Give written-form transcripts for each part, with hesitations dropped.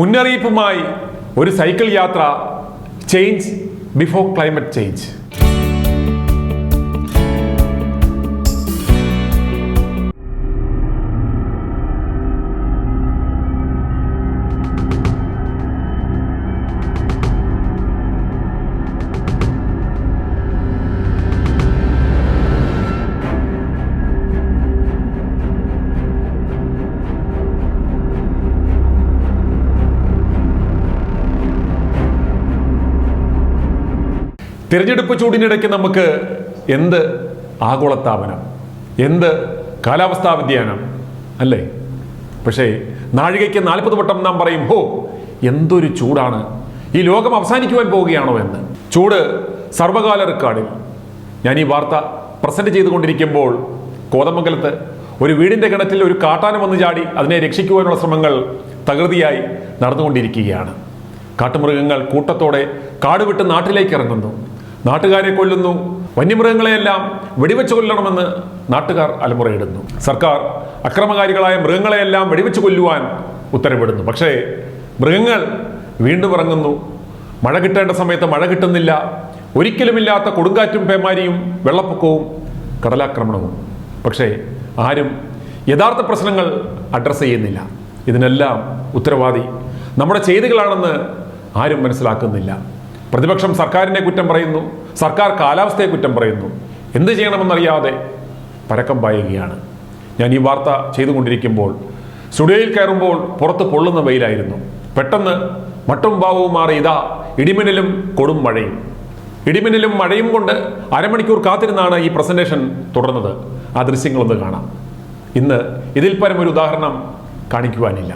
മുന്നറിയിപ്പുമായി ഒരു സൈക്കിൾ യാത്ര, ചേഞ്ച് ബിഫോർ ക്ലൈമറ്റ് ചേഞ്ച്. തിരഞ്ഞെടുപ്പ് ചൂടിനിടയ്ക്ക് നമുക്ക് എന്ത് ആഗോളതാപനം, എന്ത് കാലാവസ്ഥാ വ്യതിയാനം അല്ലേ? പക്ഷേ നാഴികയ്ക്ക് 40 വട്ടം നാം പറയും, ഹോ എന്തൊരു ചൂടാണ്, ഈ ലോകം അവസാനിക്കുവാൻ പോവുകയാണോ എന്ന്. ചൂട് സർവകാല റെക്കോർഡിൽ. ഞാൻ ഈ വാർത്ത പ്രസന്റ് ചെയ്തുകൊണ്ടിരിക്കുമ്പോൾ കോതമംഗലത്ത് ഒരു വീടിന്റെ കിണറ്റിൽ ഒരു കാട്ടാന വന്ന് ചാടി അതിനെ രക്ഷിക്കുവാനുള്ള ശ്രമങ്ങൾ തകൃതിയായി നടന്നുകൊണ്ടിരിക്കുകയാണ്. കാട്ടുമൃഗങ്ങൾ കൂട്ടത്തോടെ കാട് വിട്ട് നാട്ടിലേക്ക് ഇറങ്ങുന്നു, നാട്ടുകാരെ കൊല്ലുന്നു, വന്യമൃഗങ്ങളെയെല്ലാം വെടിവെച്ച് കൊല്ലണമെന്ന് നാട്ടുകാർ അലമുറയിടുന്നു. സർക്കാർ അക്രമകാരികളായ മൃഗങ്ങളെയെല്ലാം വെടിവെച്ച് കൊല്ലുവാൻ ഉത്തരവിടുന്നു. പക്ഷേ മൃഗങ്ങൾ വീണ്ടും ഇറങ്ങുന്നു. മഴ കിട്ടേണ്ട സമയത്ത് മഴ കിട്ടുന്നില്ല. ഒരിക്കലുമില്ലാത്ത കൊടുങ്കാറ്റും പേമാരിയും വെള്ളപ്പൊക്കവും കടലാക്രമണവും. പക്ഷേ ആരും യഥാർത്ഥ പ്രശ്നങ്ങൾ അഡ്രസ്സ് ചെയ്യുന്നില്ല. ഇതിനെല്ലാം ഉത്തരവാദി നമ്മുടെ ചെയ്തികളാണെന്ന് ആരും മനസ്സിലാക്കുന്നില്ല. പ്രതിപക്ഷം സർക്കാരിനെ കുറ്റം പറയുന്നു, സർക്കാർ കാലാവസ്ഥയെ കുറ്റം പറയുന്നു. എന്ത് ചെയ്യണമെന്നറിയാതെ പരക്കം പായുകയാണ്. ഞാൻ ഈ വാർത്ത ചെയ്തുകൊണ്ടിരിക്കുമ്പോൾ സ്റ്റുഡിയോയിൽ കയറുമ്പോൾ പുറത്ത് പൊള്ളുന്ന വെയിലായിരുന്നു. പെട്ടെന്ന് മട്ടും ഭാവവും മാറി ഇതാ ഇടിമിന്നലും കൊടും മഴയും. ഇടിമിന്നലും മഴയും കൊണ്ട് അരമണിക്കൂർ കാത്തിരുന്നാണ് ഈ പ്രസന്റേഷൻ തുടർന്നത്. ആ ദൃശ്യങ്ങളൊന്ന് കാണാം. ഇന്ന് ഇതിൽ പരം ഒരു ഉദാഹരണം കാണിക്കുവാനില്ല.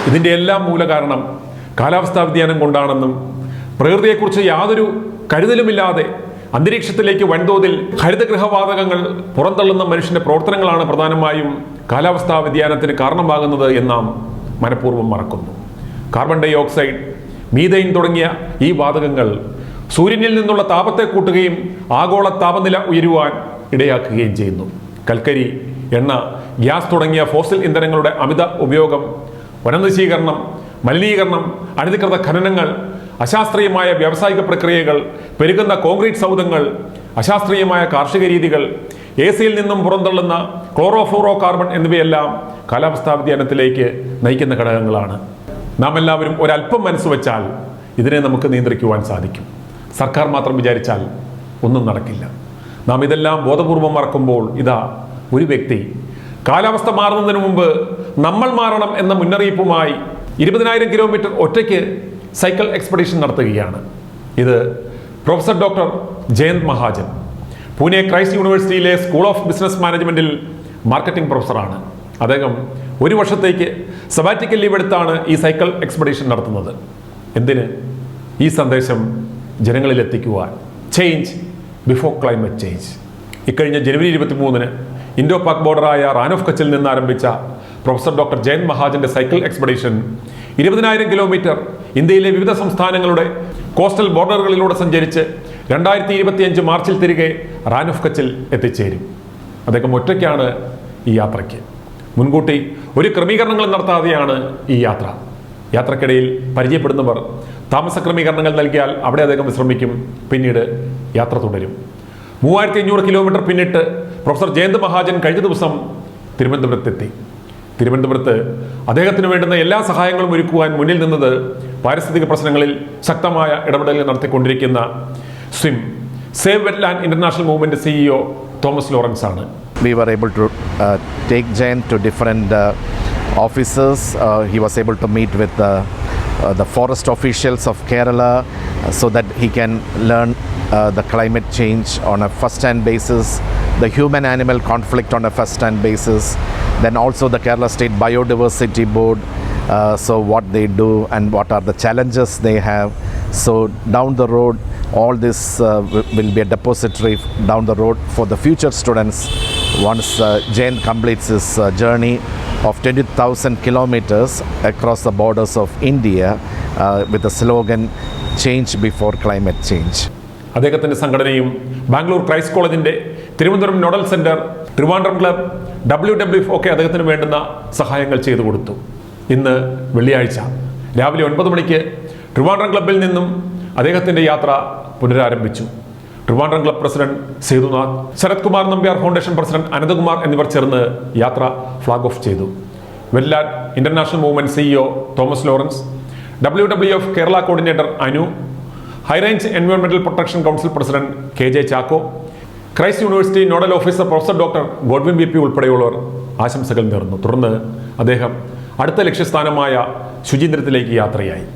ഇതിൻ്റെ എല്ലാം മൂലകാരണം കാലാവസ്ഥാ വ്യതിയാനം കൊണ്ടാണെന്നും പ്രകൃതിയെക്കുറിച്ച് യാതൊരു കരുതലുമില്ലാതെ അന്തരീക്ഷത്തിലേക്ക് വൻതോതിൽ ഹരിതഗൃഹവാതകങ്ങൾ പുറന്തള്ളുന്ന മനുഷ്യന്റെ പ്രവർത്തനങ്ങളാണ് പ്രധാനമായും കാലാവസ്ഥാ വ്യതിയാനത്തിന് കാരണമാകുന്നത് എന്ന് നാം മനഃപൂർവ്വം മറക്കുന്നു. കാർബൺ ഡൈ ഓക്സൈഡ്, മീഥൈൻ തുടങ്ങിയ ഈ വാതകങ്ങൾ സൂര്യനിൽ നിന്നുള്ള താപത്തെ കൂട്ടുകയും ആഗോള താപനില ഉയരുവാൻ ഇടയാക്കുകയും ചെയ്യുന്നു. കൽക്കരി, എണ്ണ, ഗ്യാസ് തുടങ്ങിയ ഫോസിൽ ഇന്ധനങ്ങളുടെ അമിത ഉപയോഗം, വനനശീകരണം, മലിനീകരണം, അനധികൃത ഖനനങ്ങൾ, അശാസ്ത്രീയമായ വ്യാവസായിക പ്രക്രിയകൾ, പെരുകുന്ന കോൺക്രീറ്റ് സൗധങ്ങൾ, അശാസ്ത്രീയമായ കാർഷിക രീതികൾ, AC-യിൽ നിന്നും പുറന്തള്ളുന്ന ക്ലോറോഫ്ലൂറോ കാർബൺ എന്നിവയെല്ലാം കാലാവസ്ഥാ വ്യതിയാനത്തിലേക്ക് നയിക്കുന്ന ഘടകങ്ങളാണ്. നാം എല്ലാവരും ഒരല്പം മനസ്സ് വെച്ചാൽ ഇതിനെ നമുക്ക് നിയന്ത്രിക്കുവാൻ സാധിക്കും. സർക്കാർ മാത്രം വിചാരിച്ചാൽ ഒന്നും നടക്കില്ല. നാം ഇതെല്ലാം ബോധപൂർവം മറക്കുമ്പോൾ ഇതാ ഒരു വ്യക്തി കാലാവസ്ഥ മാറുന്നതിന് മുമ്പ് നമ്മൾ മാറണം എന്ന മുന്നറിയിപ്പുമായി 20,000 കിലോമീറ്റർ ഒറ്റയ്ക്ക് സൈക്കിൾ എക്സ്പെഡിഷൻ നടത്തുകയാണ്. ഇത് professor doctor Jayant Mahajan, Pune Christ യൂണിവേഴ്സിറ്റിയിലെ സ്കൂൾ ഓഫ് ബിസിനസ് മാനേജ്മെന്റിൽ മാർക്കറ്റിംഗ് പ്രൊഫസറാണ്. അദ്ദേഹം ഒരു വർഷത്തേക്ക് സബാറ്റിക്കൽ ലീവ് എടുത്താണ് ഈ സൈക്കിൾ എക്സ്പെഡിഷൻ നടത്തുന്നത്. എന്തിന്? ഈ സന്ദേശം ജനങ്ങളിൽ എത്തിക്കുവാൻ. Change before climate change. ഇക്കഴിഞ്ഞ ജനുവരി 23-ന് ഇൻഡോ പാക് ബോർഡറായ റാൻ ഓഫ് കച്ചിൽ നിന്ന് ആരംഭിച്ച പ്രൊഫസർ ഡോക്ടർ ജയന്ത് മഹാജന്റെ സൈക്കിൾ എക്സ്പെഡിഷൻ 20,000 കിലോമീറ്റർ ഇന്ത്യയിലെ വിവിധ സംസ്ഥാനങ്ങളുടെ കോസ്റ്റൽ ബോർഡറുകളിലൂടെ സഞ്ചരിച്ച് 2025 മാർച്ചിൽ തിരികെ റാൻ ഓഫ് കച്ചിൽ എത്തിച്ചേരും. അദ്ദേഹം ഒറ്റയ്ക്കാണ് ഈ യാത്രയ്ക്ക്. മുൻകൂട്ടി ഒരു ക്രമീകരണങ്ങളും നടത്താതെയാണ് ഈ യാത്ര. യാത്രക്കിടയിൽ പരിചയപ്പെടുന്നവർ താമസ ക്രമീകരണങ്ങൾ നൽകിയാൽ അവിടെ അദ്ദേഹം വിശ്രമിക്കും. പിന്നീട് യാത്ര തുടരും. 3500 കിലോമീറ്റർ പിന്നിട്ട് പ്രൊഫസർ ജയന്ത് മഹാജൻ കഴിഞ്ഞ ദിവസം തിരുവനന്തപുരത്തെത്തി. തിരുവനന്തപുരത്ത് അദ്ദേഹത്തിന് വേണ്ടുന്ന എല്ലാ സഹായങ്ങളും ഒരുക്കുവാൻ മുന്നിൽ നിന്നത് പാരിസ്ഥിതിക പ്രശ്നങ്ങളിൽ ശക്തമായ ഇടപെടലുകൾ നടത്തിക്കൊണ്ടിരിക്കുന്ന swim save wetland international movement CEO Thomas Lawrence ആണ്. We were able to take Jayant to different offices. He was able to meet with the forest officials of Kerala so that he can learn the climate change on a first-hand basis, the human-animal conflict on a first-hand basis, then also the Kerala State Biodiversity Board, so what they do and what are the challenges they have. So down the road, all this will be a depository down the road for the future students once Jayant completes his journey of 20,000 kilometers across the borders of India with the slogan "Change before climate change." അദ്ദേഹത്തിൻ്റെ സംഘടനയും Bangalore Christ കോളേജിൻ്റെ Thiruvananthapuram nodal centre, Trivandrum club, WWF ഒക്കെ അദ്ദേഹത്തിന് വേണ്ടുന്ന സഹായങ്ങൾ ചെയ്തു കൊടുത്തു. ഇന്ന് വെള്ളിയാഴ്ച രാവിലെ 9 മണിക്ക് ട്രിവാൻഡ്രം ക്ലബ്ബിൽ നിന്നും അദ്ദേഹത്തിൻ്റെ യാത്ര പുനരാരംഭിച്ചു. Trivandrum club president Sethunath, Sarath Kumar Nambiar foundation president Ananthakumar എന്നിവർ ചേർന്ന് യാത്ര ഫ്ലാഗ് ഓഫ് ചെയ്തു. വെല്ലാറ്റ് international movement CEO Thomas Lawrence, WWF Kerala coordinator Anu, high range എൻവയോൺമെന്റൽ protection council president KJ Chacko, Christ University nodal officer professor doctor Godwin VP ഉൾപ്പെടെയുള്ളവർ ആശംസകൾ നേർന്നു. തുടർന്ന് അദ്ദേഹം അടുത്ത ലക്ഷ്യസ്ഥാനമായ ശുചീന്ദ്രത്തിലേക്ക് യാത്രയായി.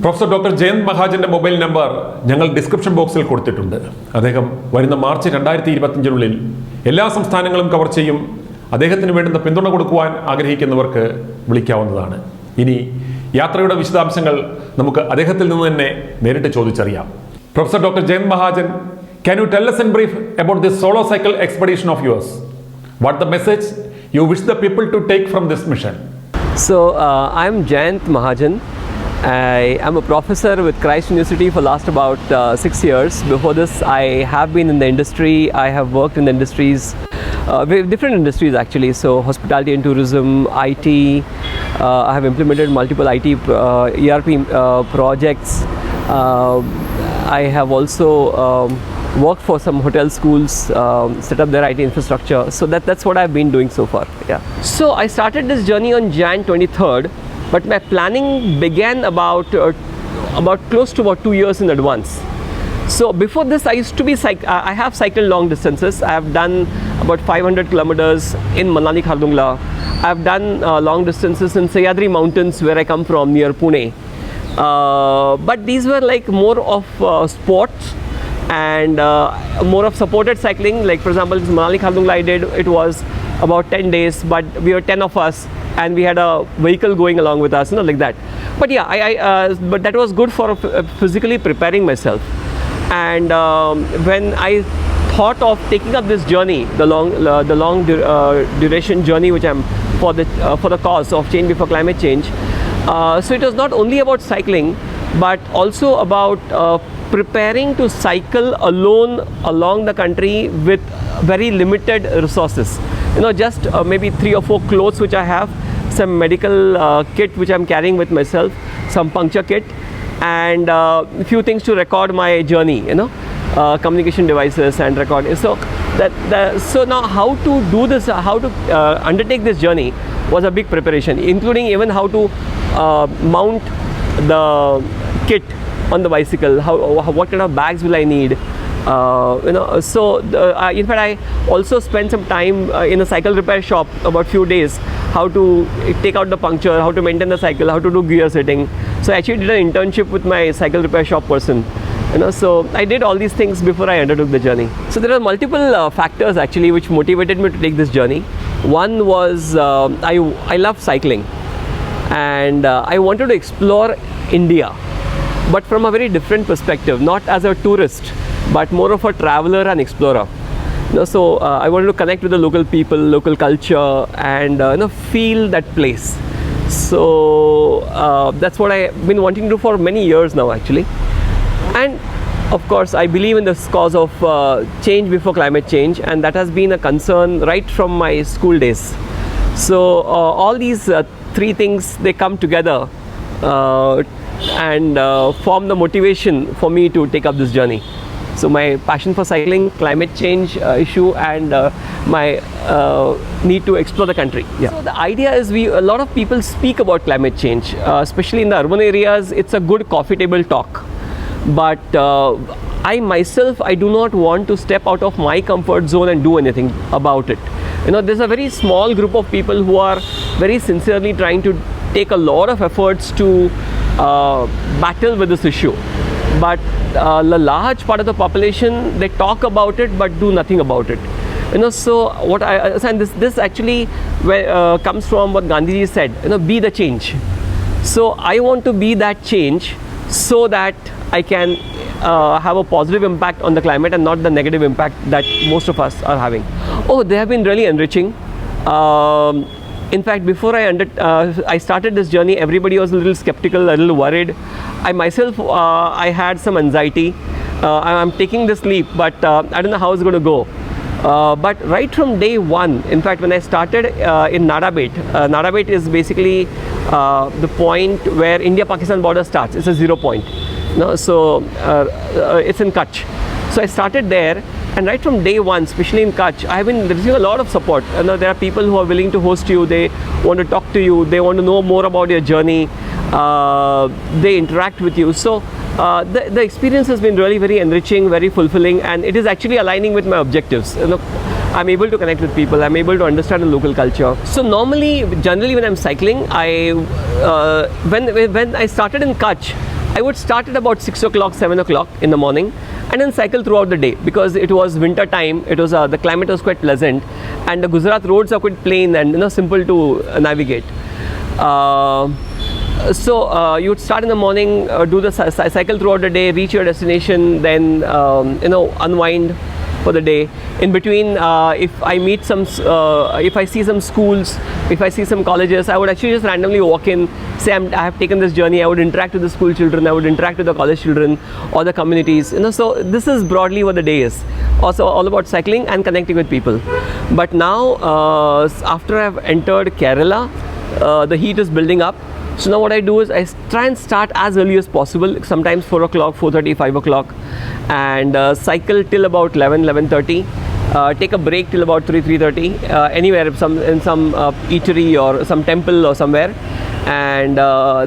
പ്രൊഫസർ ഡോക്ടർ ജയന്ത് മഹാജന്റെ മൊബൈൽ നമ്പർ ഞങ്ങൾ ഡിസ്ക്രിപ്ഷൻ ബോക്സിൽ കൊടുത്തിട്ടുണ്ട്. അദ്ദേഹം വരുന്ന മാർച്ച് 2025 എല്ലാ സംസ്ഥാനങ്ങളും കവർ ചെയ്യും. അദ്ദേഹത്തിന് വേണ്ടുന്ന പിന്തുണ കൊടുക്കുവാൻ ആഗ്രഹിക്കുന്നവർക്ക് വിളിക്കാവുന്നതാണ്. ഇനി യാത്രയുടെ വിശദാംശങ്ങൾ നമുക്ക് അദ്ദേഹത്തിൽ നിന്ന് തന്നെ നേരിട്ട് ചോദിച്ചറിയാം. Professor doctor Jayant Mahajan, can you tell us in brief about this solo cycle expedition of yours? What the message you wish the people to take from this mission? So I'm Jayant Mahajan. I am a professor with Christ University for last about 6 years. Before this, I have been in the industry. I have worked in the industries, different industries actually. So hospitality and tourism, IT. I have implemented multiple IT ERP projects. I have also worked for some hotel schools, set up their IT infrastructure. So that's what I've been doing so far. Yeah. So I started this journey on Jan 23rd. But my planning began about close to about 2 years in advance. So before this, I used to be I have cycled long distances. I have done about 500 kilometers in Manali Khardungla. I have done long distances in Sahyadri Mountains, where I come from, near Pune. But these were like more of sports and more of supported cycling. Like for example, Manali Khardungla I did, it was about 10 days, but we were 10 of us. And we had a vehicle going along with us, like that. But yeah, but that was good for physically preparing myself. And when I thought of taking up this journey, the long duration journey, which I'm for the cause of change before climate change, so it was not only about cycling, but also about preparing to cycle alone along the country with very limited resources. Just maybe 3 or 4 clothes which I have, some medical kit which I'm carrying with myself, some puncture kit, and a few things to record my journey, communication devices and record. So now how to do this, how to undertake this journey was a big preparation, including even how to mount the kit on the bicycle, what kind of bags will I need. In fact, I also spent some time in a cycle repair shop, about few days, how to take out the puncture, how to maintain the cycle, how to do gear setting. So I actually did an internship with my cycle repair shop person. So I did all these things before I undertook the journey. So there are multiple factors actually which motivated me to take this journey. One was I love cycling, and I wanted to explore India, but from a very different perspective, not as a tourist, but more of a traveler and explorer. So I wanted to connect with the local people, local culture, and feel that place. So that's what I've been wanting to do for many years now actually. And Of course, I believe in this cause of change before climate change, and that has been a concern right from my school days. So all these three things, they come together and form the motivation for me to take up this journey. So my passion for cycling, climate change issue, and my need to explore the country. Yeah. So the idea is, a lot of people speak about climate change, especially in the urban areas. It's a good coffee table talk. But I myself, I do not want to step out of my comfort zone and do anything about it. There's a very small group of people who are very sincerely trying to take a lot of efforts to battle with this issue. But the large part of the population, they talk about it but do nothing about it. So what and this actually comes from what Gandhiji said. Be the change. So I want to be that change, so that I can have a positive impact on the climate and not the negative impact that most of us are having. Oh, they have been really enriching. In fact, before I started this journey, everybody was a little skeptical, a little worried. I myself, I had some anxiety. I'm taking this leap, but I don't know how it's going to go. But right from day one, in fact, when I started in Nadabet, Nadabet is basically the point where India-Pakistan border starts. It's a 0 point. So it's in Kutch. So I started there, and right from day one, especially in Kutch, I have been receiving a lot of support. There are people who are willing to host you. They want to talk to you. They want to know more about your journey. They interact with you. So the experience has been really very enriching, very fulfilling, and it is actually aligning with my objectives. I'm able to connect with people. I'm able to understand the local culture. So generally when I'm cycling, when I started in Kutch, I would start at about 6 o'clock, 7 o'clock in the morning, and then cycle throughout the day, because it was winter time. It was the climate was quite pleasant, and the Gujarat roads are quite plain and simple to navigate. So you would start in the morning, do the cycle throughout the day, reach your destination, then unwind for the day. In between, if I meet if I see some schools, if I see some colleges, I would actually just randomly walk in, say I have taken this journey. I would interact with the school children, I would interact with the college children or the communities. So this is broadly what the day is. Also all about cycling and connecting with people. But now, after I've entered Kerala, the heat is building up. So now what I do is I try and start as early as possible, sometimes 4 o'clock, 4:30, 5 o'clock, and cycle till about 11:30. Take a break till about 3:30, anywhere, in some eatery or some temple or somewhere. And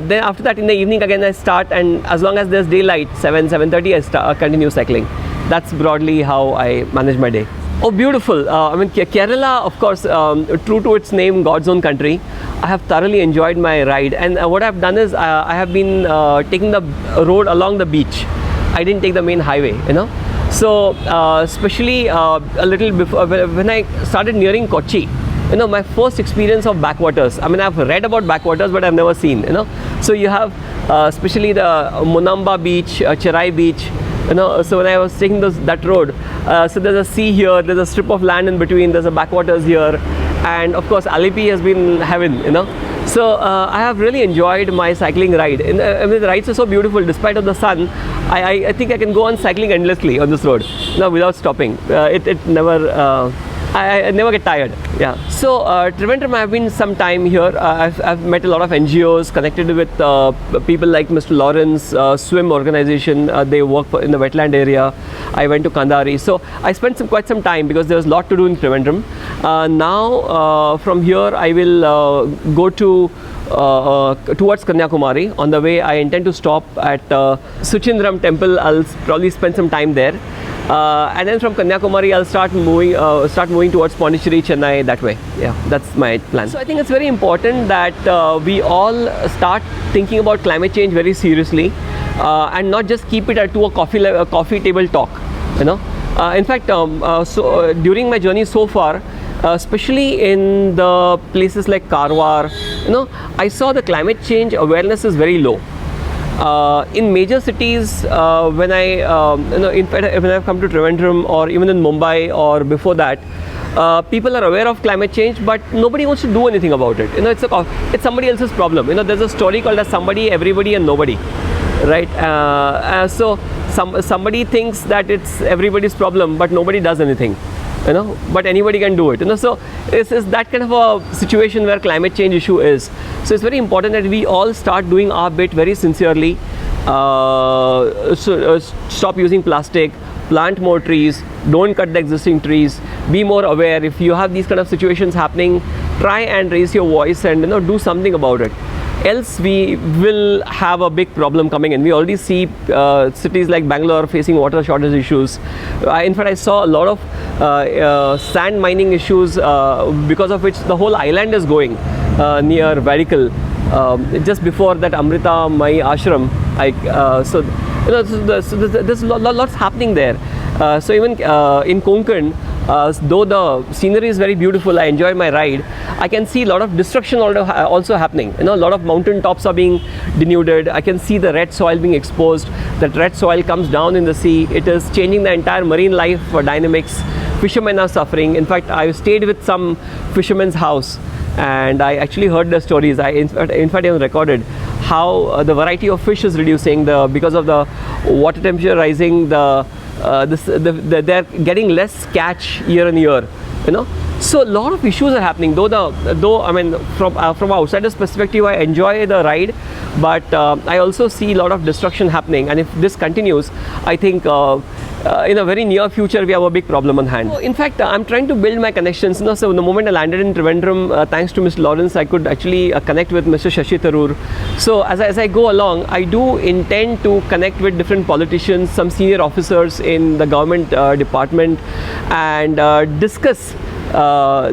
then after that, in the evening again I start, and as long as there's daylight, 7:30, I continue cycling. That's broadly how I manage my day. Oh, beautiful. Kerala, of course, true to its name, God's own country. I have thoroughly enjoyed my ride, and what I've done is I have been taking the road along the beach. I didn't take the main highway, So especially a little before, when I started nearing Kochi, my first experience of backwaters. I've read about backwaters, but I've never seen. So you have especially the Munamba beach, Cherai beach. So when I was taking that road, so there's a sea here, there's a strip of land in between, there's a backwaters here, and of course Alipi has been heaven. So I have really enjoyed my cycling ride. The rides are so beautiful despite of the sun. I think I can go on cycling endlessly on this road, without stopping. It never. I never get tired. Yeah. So Trivandrum, I've been some time here. I've met a lot of NGOs, connected with people like Mr. Lawrence, swim organization. They work in the wetland area. I went to Kandari. So I spent quite some time, because there was a lot to do in Trivandrum. Now from here I will go to towards Kanyakumari. On the way I intend to stop at Suchindram temple. I'll probably spend some time there. And then from Kanyakumari, I'll start moving towards Pondicherry, Chennai, that way. Yeah, that's my plan. So I think it's very important that we all start thinking about climate change very seriously, and not just keep it to a coffee table talk. In fact, during my journey so far, especially in the places like Karwar, I saw the climate change awareness is very low. In major cities, when in fact, when I've come to Trivandrum or even in Mumbai or before that, people are aware of climate change, but nobody wants to do anything about it. It's somebody else's problem. There's a story called as Somebody, Everybody and Nobody, right? So somebody thinks that it's everybody's problem, but nobody does anything. But anybody can do it. So it's that kind of a situation where climate change issue is. So it's very important that we all start doing our bit very sincerely. Stop using plastic, plant more trees, don't cut the existing trees, be more aware. If you have these kind of situations happening, try and raise your voice and do something about it. Else we will have a big problem coming in. We already see cities like Bangalore facing water shortage issues. In fact, I saw a lot of sand mining issues because of which the whole island is going near Varikal. Just before that Amrita Mai Ashram, there's lots happening there. So even in Konkan, though the scenery is very beautiful, I enjoy my ride, I can see a lot of destruction also happening. A lot of mountain tops are being denuded. I can see the red soil being exposed. That red soil comes down in the sea. It is changing the entire marine life dynamics. Fishermen are suffering. In fact, I stayed with some fishermen's house and I actually heard the stories. In fact, even recorded how the variety of fish is reducing because of the water temperature rising. They're getting less catch year on year. So a lot of issues are happening. Though I mean, from outsider's perspective, I enjoy the ride, but I also see a lot of destruction happening. And if this continues, I think in a very near future we have a big problem on hand. In fact, I'm trying to build my connections. So the moment I landed in Trivandrum, thanks to Mr. Lawrence, I could actually connect with Mr. Shashi Tharoor. So as I go along, I do intend to connect with different politicians, some senior officers in the government department, and discuss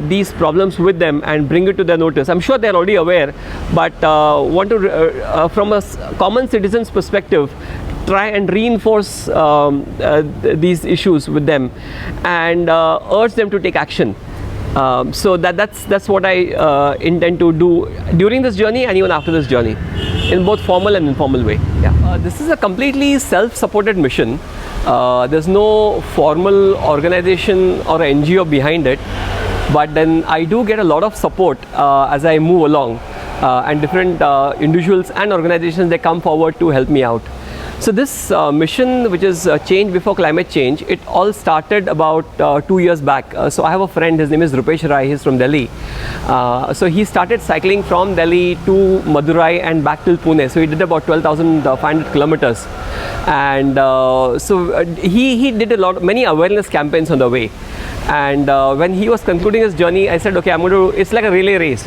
these problems with them and bring it to their notice. I'm sure they're already aware, but want to, from a common citizen's perspective, try and reinforce these issues with them and urge them to take action. So that's what I intend to do during this journey and even after this journey, in both formal and informal way. This is a completely self-supported mission. There's no formal organization or NGO behind it, but then I do get a lot of support as I move along, and different individuals and organizations, they come forward to help me out. So this mission, which is Change Before Climate Change, it all started about 2 years back. So I have a friend, his name is Rupesh Rai, he's from Delhi. So he started cycling from Delhi to Madurai and back till Pune. So he did about 12,500 kilometers. And so he did many awareness campaigns on the way. And when he was concluding his journey, I said, okay, it's like a relay race,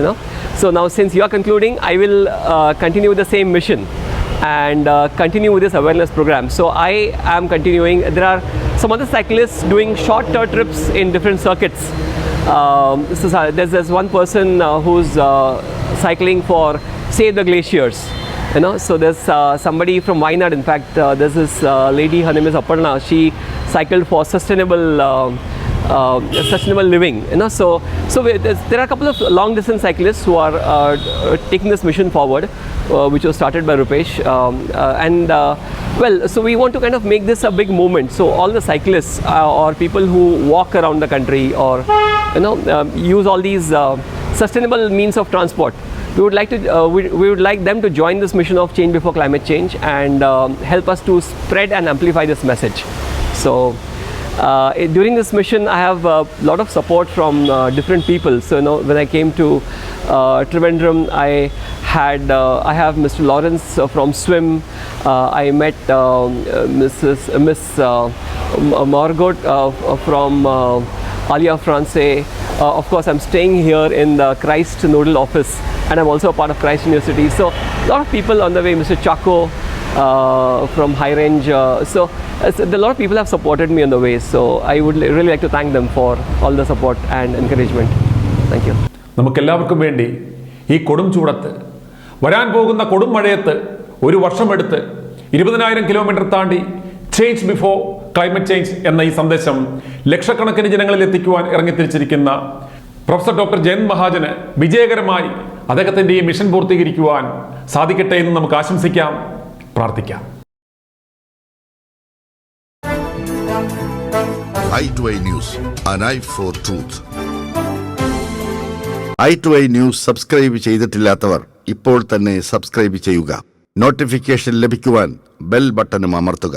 So now since you are concluding, I will continue with the same mission and continue with this awareness program. So I am continuing. There are some other cyclists doing short trips in different circuits. So there's one person who's cycling for Save the Glaciers. So there's somebody from Wayanad. In fact, there's this lady, her name is Aparna. She cycled for sustainable living. So there are a couple of long distance cyclists who are taking this mission forward, which was started by Rupesh, so we want to kind of make this a big movement. So all the cyclists or people who walk around the country or use all these sustainable means of transport, we would like to we would like them to join this mission of Change Before Climate Change and help us to spread and amplify this message. So during this mission, I have a lot of support from different people. So when I came to Trivandrum, I have Mr. Lawrence from Swim. I met Miss Margot from Alia France. Of course, I'm staying here in the Christ Nodal Office, and I'm also a part of Christ University. So a lot of people on the way. Mr. Chaco from High Range. So a lot of people have supported me on the way. So I would really like to thank them for all the support and encouragement. Thank you. നമുക്കെല്ലാവർക്കും വേണ്ടി ഈ കൊടും ചൂടത്ത്, വരാൻ പോകുന്ന കൊടും മഴയത്ത്, ഒരു വർഷമെടുത്ത് 20,000 കിലോമീറ്റർ താണ്ടി ചേഞ്ച് ബിഫോർ ക്ലൈമറ്റ് ചേഞ്ച് എന്ന ഈ സന്ദേശം ലക്ഷക്കണക്കിന് ജനങ്ങളിൽ എത്തിക്കുവാൻ ഇറങ്ങിത്തിരിച്ചിരിക്കുന്ന പ്രൊഫസർ ഡോക്ടർ ജയന്ത് മഹാജന് വിജയകരമായി അദ്ദേഹത്തിൻ്റെ ഈ മിഷൻ പൂർത്തീകരിക്കുവാൻ സാധിക്കട്ടെ എന്ന് നമുക്ക് ആശംസിക്കാം, പ്രാർത്ഥിക്കാം. i2i News, an eye for truth. i2i News subscribe ചെയ്തിട്ടില്ലാത്തവർ ഇപ്പോൾ തന്നെ സബ്സ്ക്രൈബ് ചെയ്യുക. നോട്ടിഫിക്കേഷൻ ലഭിക്കുവാൻ ബെൽ ബട്ടണും അമർത്തുക.